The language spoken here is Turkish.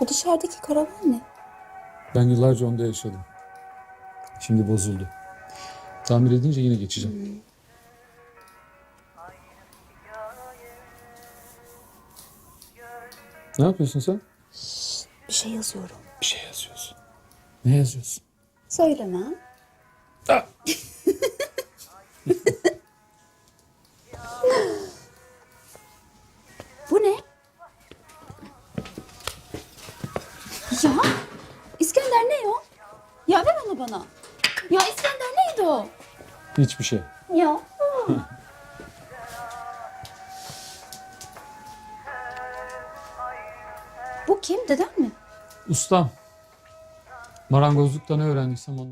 Bu dışarıdaki karavan ne? Ben yıllarca onda yaşadım. Şimdi bozuldu. Tamir edince yine geçeceğim. Ne yapıyorsun sen? Bir şey yazıyorum. Bir şey yazıyorsun. Ne yazıyorsun? Söylemem. Ah! Bu ne? Ya İskender ne o? Ya ver onu bana. Ya İskender neydi o? Hiçbir şey. Ya. Bu kim? Dedem mi? Ustam. Marangozlukta ne öğrendiysem ondan.